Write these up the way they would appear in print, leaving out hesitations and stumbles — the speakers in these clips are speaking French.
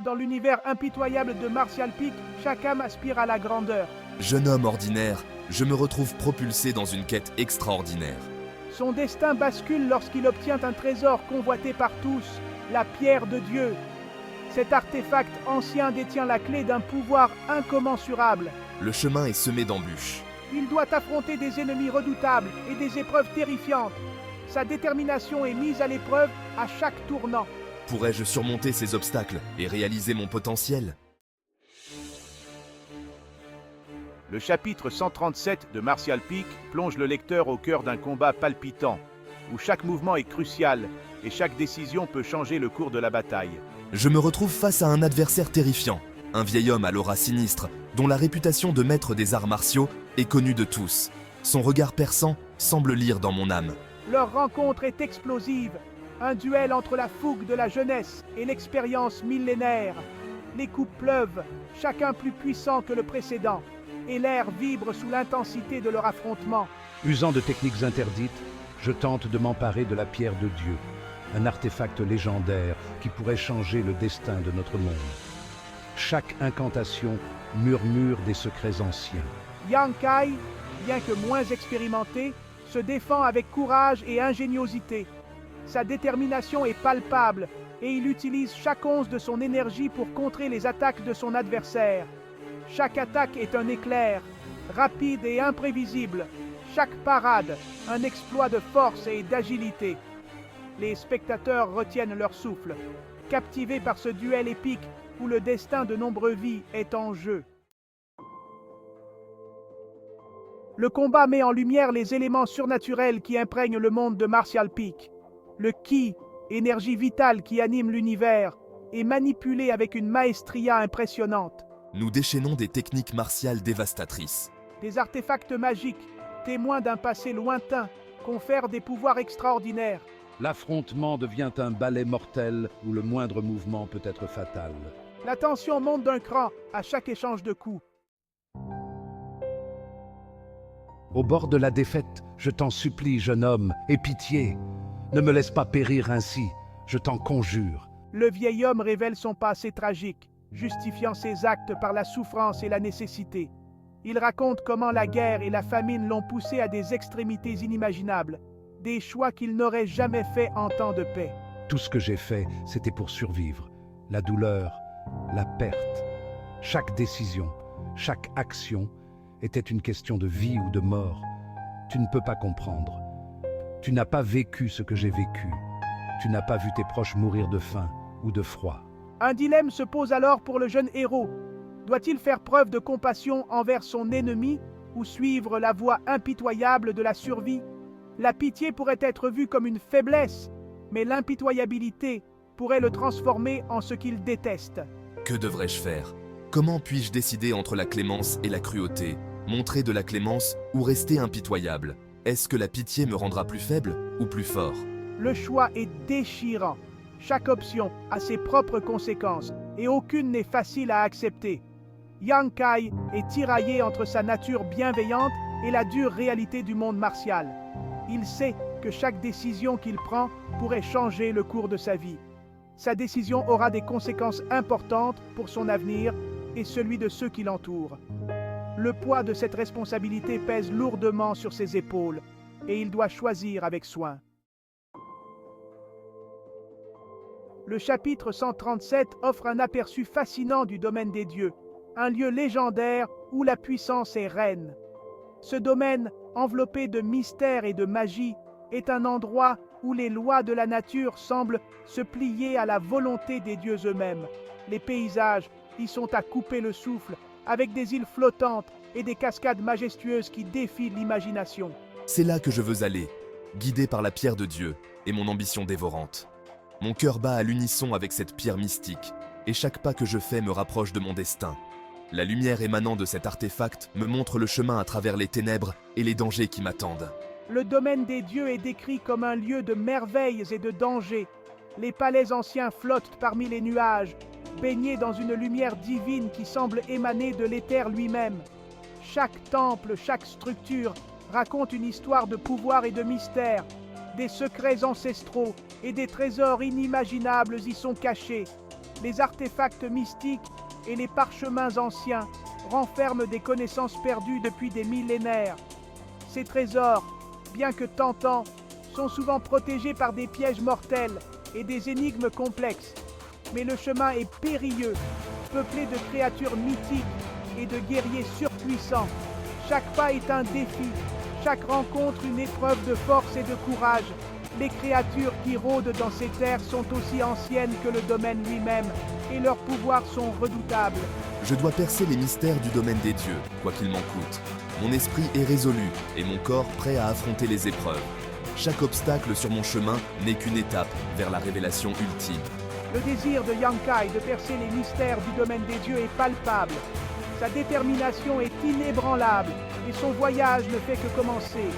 Dans l'univers impitoyable de Martial Peak, chaque âme aspire à la grandeur. Jeune homme ordinaire, je me retrouve propulsé dans une quête extraordinaire. Son destin bascule lorsqu'il obtient un trésor convoité par tous, la pierre de Dieu. Cet artefact ancien détient la clé d'un pouvoir incommensurable. Le chemin est semé d'embûches. Il doit affronter des ennemis redoutables et des épreuves terrifiantes. Sa détermination est mise à l'épreuve à chaque tournant. Pourrais-je surmonter ces obstacles et réaliser mon potentiel? Le chapitre 137 de Martial Peak plonge le lecteur au cœur d'un combat palpitant, où chaque mouvement est crucial et chaque décision peut changer le cours de la bataille. Je me retrouve face à un adversaire terrifiant, un vieil homme à l'aura sinistre, dont la réputation de maître des arts martiaux est connue de tous. Son regard perçant semble lire dans mon âme. Leur rencontre est explosive, un duel entre la fougue de la jeunesse et l'expérience millénaire. Les coups pleuvent, chacun plus puissant que le précédent, et l'air vibre sous l'intensité de leur affrontement. Usant de techniques interdites, je tente de m'emparer de la pierre de Dieu, un artefact légendaire qui pourrait changer le destin de notre monde. Chaque incantation murmure des secrets anciens. Yang Kai, bien que moins expérimenté, se défend avec courage et ingéniosité. Sa détermination est palpable et il utilise chaque once de son énergie pour contrer les attaques de son adversaire. Chaque attaque est un éclair, rapide et imprévisible. Chaque parade, un exploit de force et d'agilité. Les spectateurs retiennent leur souffle, captivés par ce duel épique où le destin de nombreuses vies est en jeu. Le combat met en lumière les éléments surnaturels qui imprègnent le monde de Martial Peak. Le Ki, énergie vitale qui anime l'univers, est manipulé avec une maestria impressionnante. Nous déchaînons des techniques martiales dévastatrices. Des artefacts magiques, témoins d'un passé lointain, confèrent des pouvoirs extraordinaires. L'affrontement devient un balai mortel où le moindre mouvement peut être fatal. La tension monte d'un cran à chaque échange de coups. Au bord de la défaite, je t'en supplie, jeune homme, aie pitié. Ne me laisse pas périr ainsi, je t'en conjure. Le vieil homme révèle son passé tragique, justifiant ses actes par la souffrance et la nécessité. Il raconte comment la guerre et la famine l'ont poussé à des extrémités inimaginables, des choix qu'il n'aurait jamais faits en temps de paix. Tout ce que j'ai fait, c'était pour survivre. La douleur, la perte. Chaque décision, chaque action était une question de vie ou de mort. Tu ne peux pas comprendre. Tu n'as pas vécu ce que j'ai vécu. Tu n'as pas vu tes proches mourir de faim ou de froid. Un dilemme se pose alors pour le jeune héros. Doit-il faire preuve de compassion envers son ennemi ou suivre la voie impitoyable de la survie? La pitié pourrait être vue comme une faiblesse, mais l'impitoyabilité pourrait le transformer en ce qu'il déteste. Que devrais-je faire? Comment puis-je décider entre la clémence et la cruauté? Montrer de la clémence ou rester impitoyable? Est-ce que la pitié me rendra plus faible ou plus fort? Le choix est déchirant. Chaque option a ses propres conséquences et aucune n'est facile à accepter. Yang Kai est tiraillé entre sa nature bienveillante et la dure réalité du monde martial. Il sait que chaque décision qu'il prend pourrait changer le cours de sa vie. Sa décision aura des conséquences importantes pour son avenir et celui de ceux qui l'entourent. Le poids de cette responsabilité pèse lourdement sur ses épaules et il doit choisir avec soin. Le chapitre 137 offre un aperçu fascinant du domaine des dieux, un lieu légendaire où la puissance est reine. Ce domaine, enveloppé de mystère et de magie, est un endroit où les lois de la nature semblent se plier à la volonté des dieux eux-mêmes. Les paysages y sont à couper le souffle, avec des îles flottantes et des cascades majestueuses qui défient l'imagination. C'est là que je veux aller, guidé par la pierre de Dieu et mon ambition dévorante. Mon cœur bat à l'unisson avec cette pierre mystique, et chaque pas que je fais me rapproche de mon destin. La lumière émanant de cet artefact me montre le chemin à travers les ténèbres et les dangers qui m'attendent. Le domaine des dieux est décrit comme un lieu de merveilles et de dangers. Les palais anciens flottent parmi les nuages, baignés dans une lumière divine qui semble émaner de l'éther lui-même. Chaque temple, chaque structure raconte une histoire de pouvoir et de mystère. Des secrets ancestraux et des trésors inimaginables y sont cachés. Les artefacts mystiques et les parchemins anciens renferment des connaissances perdues depuis des millénaires. Ces trésors, bien que tentants, sont souvent protégés par des pièges mortels et des énigmes complexes. Mais le chemin est périlleux, peuplé de créatures mythiques et de guerriers surpuissants. Chaque pas est un défi, chaque rencontre une épreuve de force et de courage. Les créatures qui rôdent dans ces terres sont aussi anciennes que le domaine lui-même, et leurs pouvoirs sont redoutables. Je dois percer les mystères du domaine des dieux, quoi qu'il m'en coûte. Mon esprit est résolu et mon corps prêt à affronter les épreuves. Chaque obstacle sur mon chemin n'est qu'une étape vers la révélation ultime. Le désir de Yang Kai de percer les mystères du domaine des dieux est palpable. Sa détermination est inébranlable et son voyage ne fait que commencer.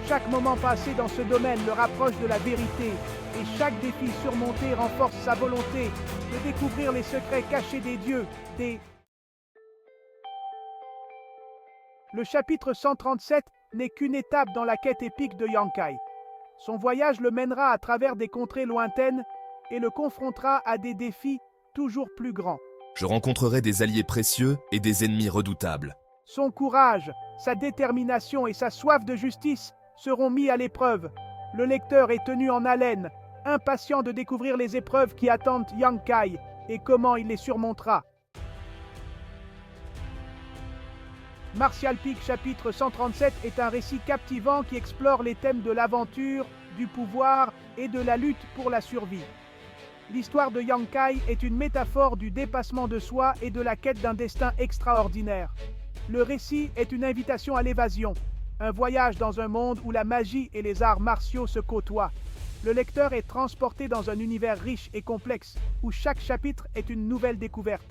Chaque moment passé dans ce domaine le rapproche de la vérité et chaque défi surmonté renforce sa volonté de découvrir les secrets cachés des dieux, Le chapitre 137 n'est qu'une étape dans la quête épique de Yang Kai. Son voyage le mènera à travers des contrées lointaines et le confrontera à des défis toujours plus grands. Je rencontrerai des alliés précieux et des ennemis redoutables. Son courage, sa détermination et sa soif de justice seront mis à l'épreuve. Le lecteur est tenu en haleine, impatient de découvrir les épreuves qui attendent Yang Kai et comment il les surmontera. Martial Peak chapitre 137 est un récit captivant qui explore les thèmes de l'aventure, du pouvoir et de la lutte pour la survie. L'histoire de Yang Kai est une métaphore du dépassement de soi et de la quête d'un destin extraordinaire. Le récit est une invitation à l'évasion, un voyage dans un monde où la magie et les arts martiaux se côtoient. Le lecteur est transporté dans un univers riche et complexe, où chaque chapitre est une nouvelle découverte.